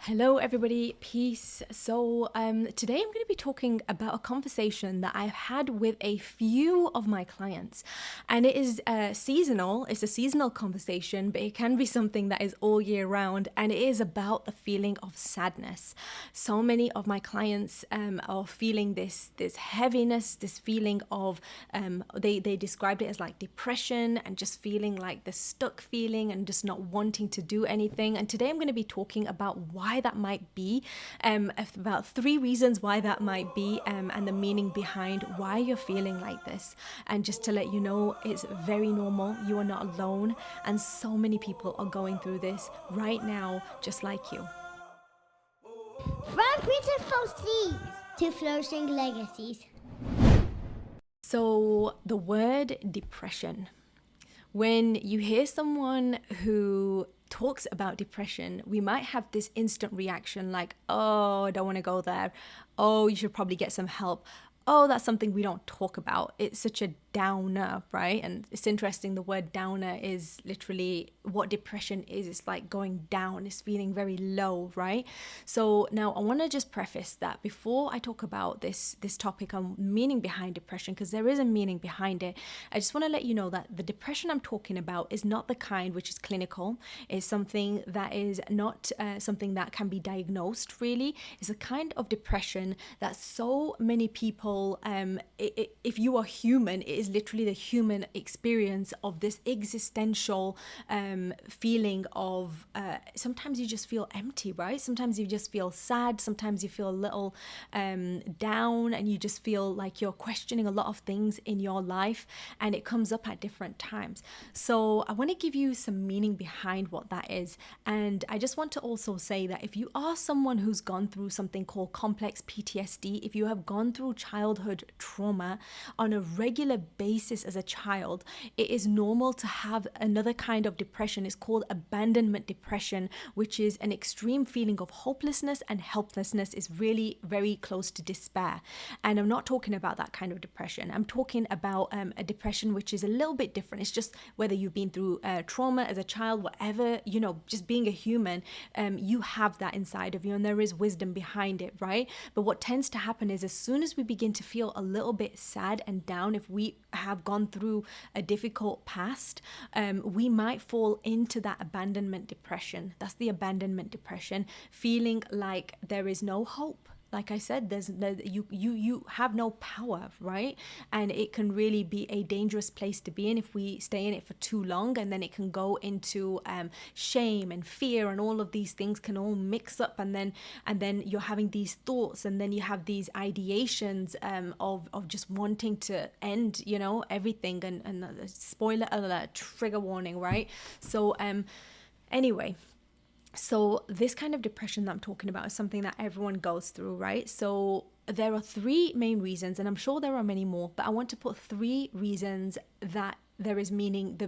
Hello, everybody. Peace. Today I'm going to be talking about a conversation that I've had with a few of my clients, and it is seasonal. It's a seasonal conversation, but it can be something that is all year round, and it is about the feeling of sadness. So many of my clients are feeling this heaviness, this feeling of they described it as like depression and just feeling like the stuck feeling and just not wanting to do anything. And today I'm going to be talking about why that might be, about 3 reasons why that might be, and the meaning behind why you're feeling like this. And just to let you know, it's very normal. You are not alone, and so many people are going through this right now, just like you. From beautiful seas to flourishing legacies. So, the word depression. When you hear someone who talks about depression, we might have this instant reaction like, oh, I don't want to go there. Oh, you should probably get some help. Oh, that's something we don't talk about. It's such a downer, right? And it's interesting, the word downer is literally what depression is. It's like going down, it's feeling very low, right? So now I want to just preface that before I talk about this topic on meaning behind depression, because there is a meaning behind it. I just want to let you know that the depression I'm talking about is not the kind which is clinical. It's something that is not something that can be diagnosed, really. It's a kind of depression that so many people, if you are human, it is literally the human experience of this existential feeling of sometimes you just feel empty, right? Sometimes you just feel sad. Sometimes you feel a little down, and you just feel like you're questioning a lot of things in your life, and it comes up at different times. So I want to give you some meaning behind what that is. And I just want to also say that if you are someone who's gone through something called complex PTSD, if you have gone through childhood trauma on a regular basis as a child, it is normal to have another kind of depression. It's called abandonment depression, which is an extreme feeling of hopelessness and helplessness. Is really very close to despair. And I'm not talking about that kind of depression. I'm talking about a depression which is a little bit different. It's just whether you've been through trauma as a child, whatever, just being a human, you have that inside of you, and there is wisdom behind it, right? But what tends to happen is as soon as we begin to feel a little bit sad and down, if we have gone through a difficult past, we might fall into that abandonment depression. That's the abandonment depression, feeling like there is no hope. Like I said, you have no power, right? And it can really be a dangerous place to be in if we stay in it for too long, and then it can go into shame and fear, and all of these things can all mix up, and then you're having these thoughts, and then you have these ideations of just wanting to end, everything, and spoiler alert, trigger warning, right? So anyway. So this kind of depression that I'm talking about is something that everyone goes through, right? So there are 3 main reasons, and I'm sure there are many more, but I want to put 3 reasons that there is meaning,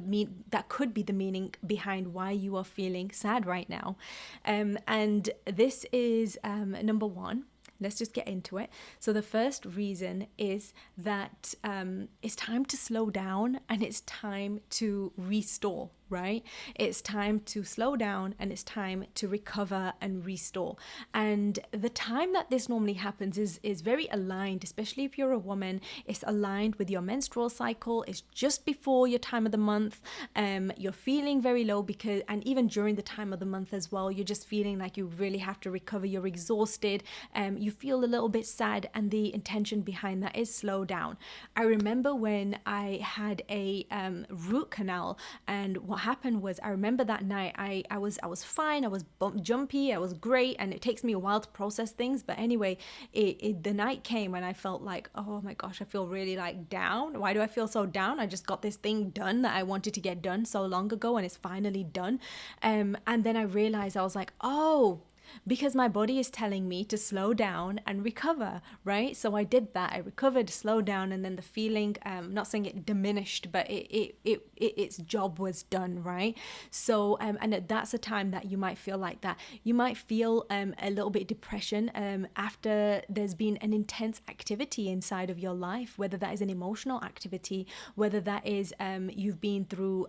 that could be the meaning behind why you are feeling sad right now. And this is number 1. Let's just get into it. So the first reason is that it's time to slow down, and it's time to restore, right? It's time to slow down, and it's time to recover and restore. And the time that this normally happens is very aligned, especially if you're a woman. It's aligned with your menstrual cycle. It's just before your time of the month. You're feeling very low and even during the time of the month as well, you're just feeling like you really have to recover. You're exhausted. You feel a little bit sad, and the intention behind that is slow down. I remember when I had a root canal, and what happened was, I remember that night I was fine. I was jumpy. I was great, and it takes me a while to process things. But anyway, the night came when I felt like, oh my gosh, I feel really like down. Why do I feel so down? I just got this thing done that I wanted to get done so long ago, and it's finally done. And then I realized, I was like, oh, because my body is telling me to slow down and recover, right? So I did that. I recovered, slowed down, and then the feeling, not saying it diminished, but its job was done, right? So, and that's a time that you might feel like that. You might feel a little bit depression after there's been an intense activity inside of your life, whether that is an emotional activity, whether that is you've been through,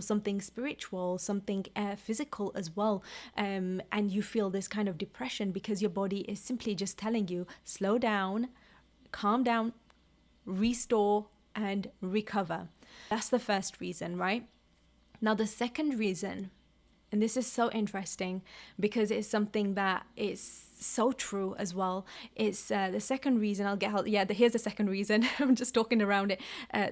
something spiritual, something physical as well, and you feel this kind of depression because your body is simply just telling you, slow down, calm down, restore, and recover. That's the first reason, right? Now, the second reason, and this is so interesting because it's something that is so true as well. It's the second reason, here's the second reason. I'm just talking around it.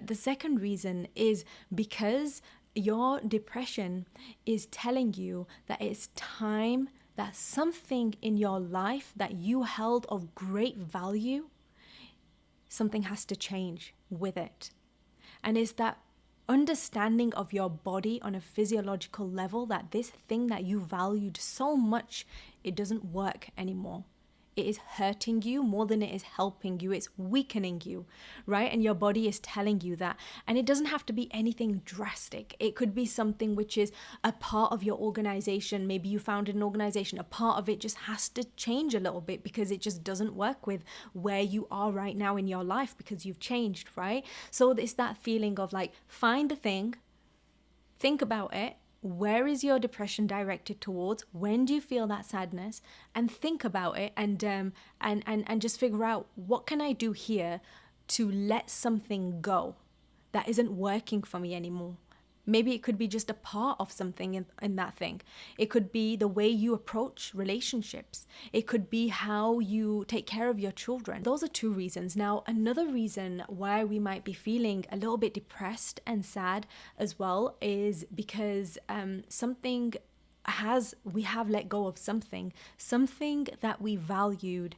The second reason is because your depression is telling you that it's time that something in your life that you held of great value, something has to change with it. And it's that understanding of your body on a physiological level that this thing that you valued so much, it doesn't work anymore. It is hurting you more than it is helping you. It's weakening you, right? And your body is telling you that. And it doesn't have to be anything drastic. It could be something which is a part of your organization. Maybe you founded an organization. A part of it just has to change a little bit because it just doesn't work with where you are right now in your life because you've changed, right? So it's that feeling of like, find the thing, think about it. Where is your depression directed towards? When do you feel that sadness? And think about it and just figure out, what can I do here to let something go that isn't working for me anymore? Maybe it could be just a part of something in that thing. It could be the way you approach relationships. It could be how you take care of your children. Those are two reasons. Now, another reason why we might be feeling a little bit depressed and sad as well is because we have let go of something that we valued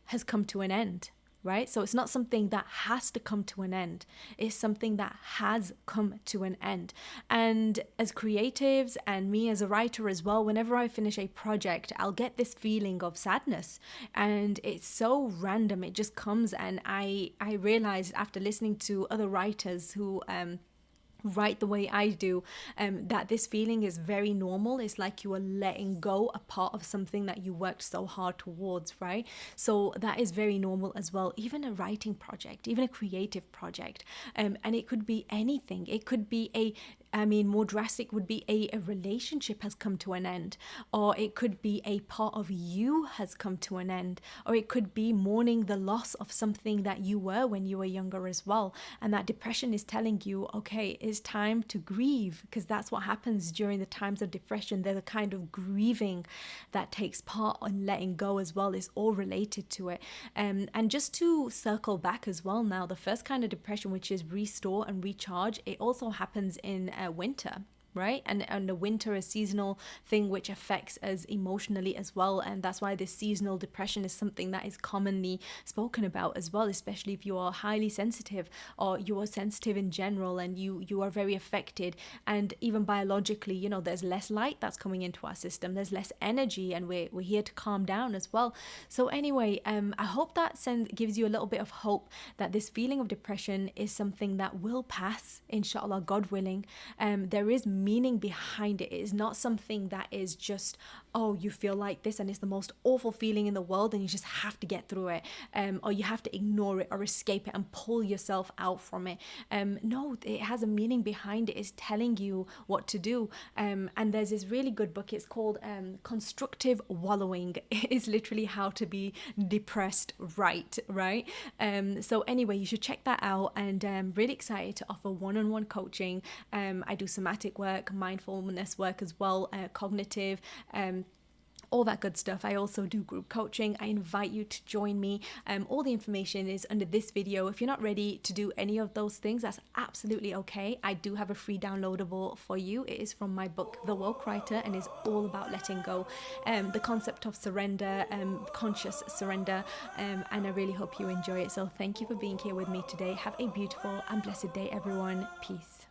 has come to an end. Right? So it's not something that has to come to an end. It's something that has come to an end. And as creatives and me as a writer as well, whenever I finish a project, I'll get this feeling of sadness. And it's so random. It just comes. And I realized after listening to other writers who write the way I do, that this feeling is very normal. It's like you are letting go a part of something that you worked so hard towards, right? So that is very normal as well. Even a writing project, even a creative project, and it could be anything. It could be more drastic would be a relationship has come to an end, or it could be a part of you has come to an end, or it could be mourning the loss of something that you were when you were younger as well. And that depression is telling you, okay, it's time to grieve, because that's what happens during the times of depression. There's a kind of grieving that takes part in letting go as well. It's all related to it. And just to circle back as well now, the first kind of depression, which is restore and recharge, it also happens in winter, right? And the winter is seasonal thing which affects us emotionally as well, and that's why this seasonal depression is something that is commonly spoken about as well, especially if you are highly sensitive or you are sensitive in general and you are very affected. And even biologically, you know, there's less light that's coming into our system, there's less energy, and we're here to calm down as well. So anyway, I hope that gives you a little bit of hope that this feeling of depression is something that will pass, inshallah, God willing. There is meaning behind it. It is not something that is just, oh, you feel like this and it's the most awful feeling in the world and you just have to get through it, or you have to ignore it or escape it and pull yourself out from it. No, it has a meaning behind it. It's telling you what to do. And there's this really good book. It's called Constructive Wallowing. It is literally how to be depressed right? So anyway, you should check that out, and I'm really excited to offer one-on-one coaching. I do somatic work, mindfulness work as well, cognitive, all that good stuff. I also do group coaching. I invite you to join me. All the information is under this video. If you're not ready to do any of those things, that's absolutely okay. I do have a free downloadable for you. It is from my book, The Woke Writer, and is all about letting go, the concept of surrender, conscious surrender, and I really hope you enjoy it. So thank you for being here with me today. Have a beautiful and blessed day, everyone. Peace.